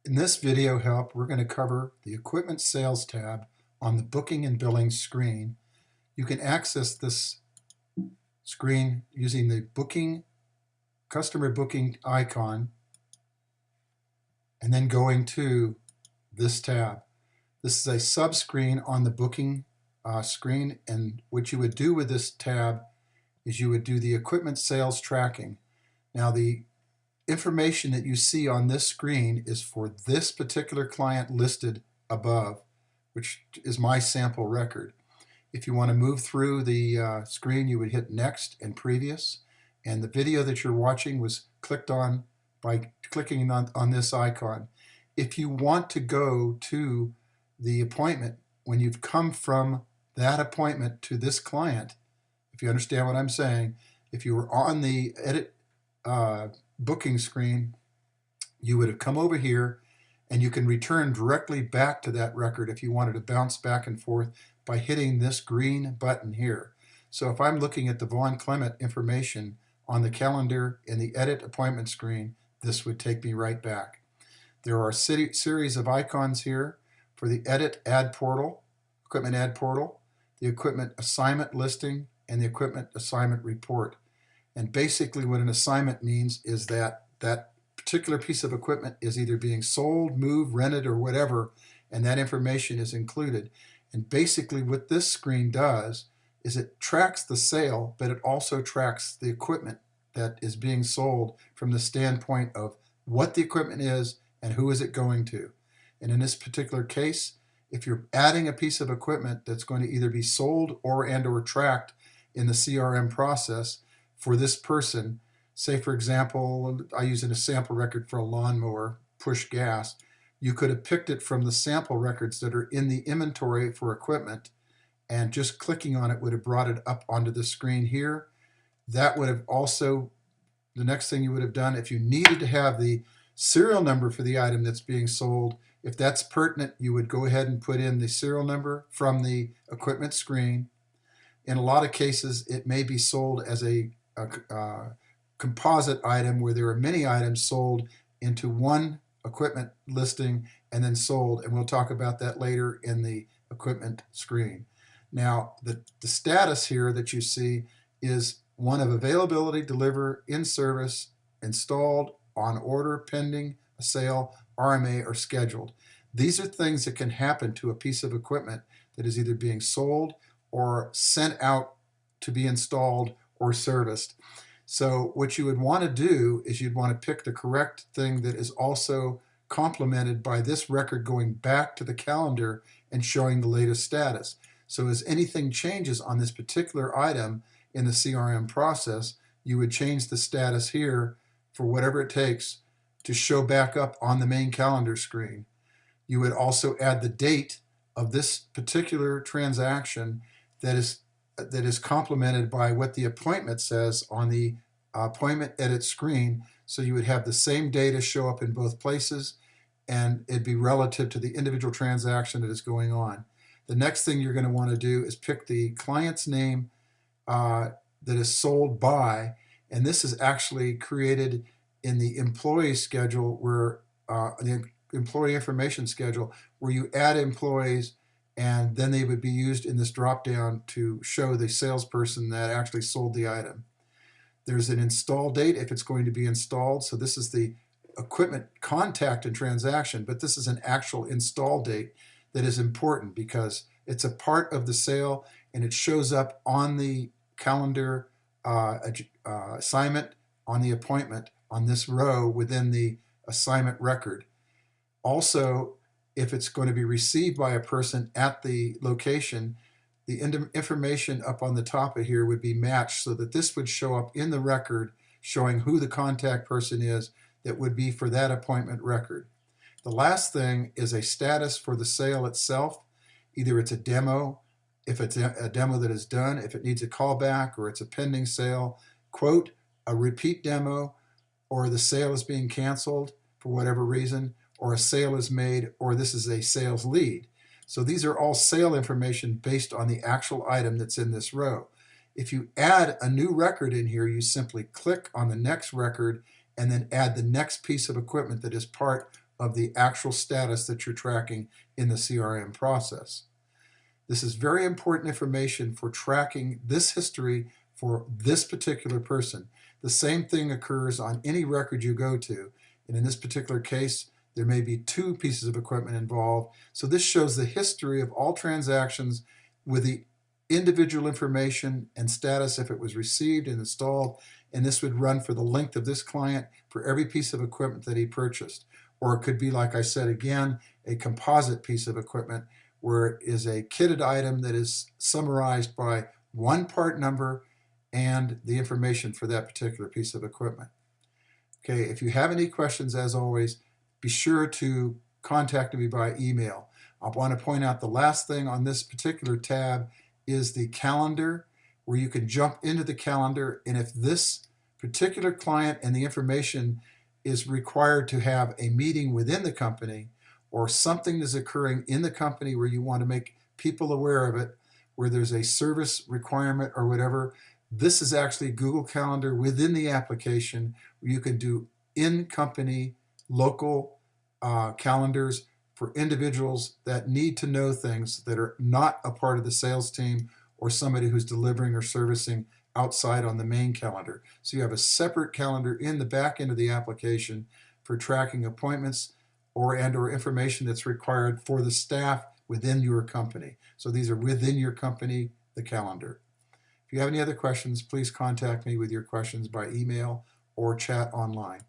In this video help, we're going to cover the Equipment Sales tab on the Booking and Billing screen. You can access this screen using the customer booking icon and then going to this tab. This is a sub-screen on the booking screen, and what you would do with this tab is you would do the equipment sales tracking. Now, the information that you see on this screen is for this particular client listed above, which is my sample record. If you want to move through the screen, you would hit Next and Previous, and the video that you're watching was clicked on by clicking on this icon. If you want to go to the appointment, when you've come from that appointment to this client, if you understand what I'm saying, if you were on the edit booking screen, you would have come over here, and you can return directly back to that record if you wanted to bounce back and forth by hitting this green button here. So if I'm looking at the Vaughn Clement information on the calendar in the edit appointment screen, this would take me right back. There are a series of icons here for the edit ad portal, equipment ad portal, the equipment assignment listing, and the equipment assignment report. And basically what an assignment means is that that particular piece of equipment is either being sold, moved, rented, or whatever, and that information is included. And basically what this screen does is it tracks the sale, but it also tracks the equipment that is being sold from the standpoint of what the equipment is and who is it going to. And in this particular case, if you're adding a piece of equipment that's going to either be sold or tracked in the CRM process for this person, say for example, I use a sample record for a lawnmower, push gas, you could have picked it from the sample records that are in the inventory for equipment, and just clicking on it would have brought it up onto the screen here. That would have also, the next thing you would have done, if you needed to have the serial number for the item that's being sold, if that's pertinent, you would go ahead and put in the serial number from the equipment screen. In a lot of cases, it may be sold as a composite item where there are many items sold into one equipment listing and then sold, and we'll talk about that later in the equipment screen. Now, the status here that you see is one of availability, deliver, in service, installed, on order, pending, a sale, RMA, or scheduled. These are things that can happen to a piece of equipment that is either being sold or sent out to be installed or serviced. So what you would want to do is you'd want to pick the correct thing that is also complemented by this record going back to the calendar and showing the latest status. So as anything changes on this particular item in the CRM process, you would change the status here for whatever it takes to show back up on the main calendar screen. You would also add the date of this particular transaction that is complemented by what the appointment says on the appointment edit screen. So you would have the same data show up in both places, and it'd be relative to the individual transaction that is going on. The next thing you're going to want to do is pick the client's name that is sold by, and this is actually created in the employee schedule, where the employee information schedule, where you add employees, and then they would be used in this drop down to show the salesperson that actually sold the item. There's an install date if it's going to be installed. So this is the equipment contact and transaction, but this is an actual install date that is important because it's a part of the sale, and it shows up on the calendar assignment, on the appointment, on this row within the assignment record. Also, if it's going to be received by a person at the location, the information up on the top of here would be matched so that this would show up in the record showing who the contact person is that would be for that appointment record. The last thing is a status for the sale itself. Either it's a demo, if it's a demo that is done, if it needs a callback, or it's a pending sale, quote, a repeat demo, or the sale is being canceled for whatever reason, or a sale is made, or this is a sales lead. So these are all sale information based on the actual item that's in this row. If you add a new record in here, you simply click on the next record and then add the next piece of equipment that is part of the actual status that you're tracking in the CRM process. This is very important information for tracking this history for this particular person. The same thing occurs on any record you go to, and in this particular case, there may be 2 pieces of equipment involved. So this shows the history of all transactions with the individual information and status if it was received and installed, and this would run for the length of this client for every piece of equipment that he purchased. Or it could be, like I said again, a composite piece of equipment where it is a kitted item that is summarized by one part number and the information for that particular piece of equipment. Okay, if you have any questions, as always, be sure to contact me by email. I want to point out the last thing on this particular tab is the calendar, where you can jump into the calendar, and if this particular client and the information is required to have a meeting within the company, or something is occurring in the company where you want to make people aware of it, where there's a service requirement or whatever, this is actually Google Calendar within the application where you can do in-company local calendars for individuals that need to know things that are not a part of the sales team or somebody who's delivering or servicing outside on the main calendar. So you have a separate calendar in the back end of the application for tracking appointments or information that's required for the staff within your company. So these are within your company, the calendar. If you have any other questions, please contact me with your questions by email or chat online.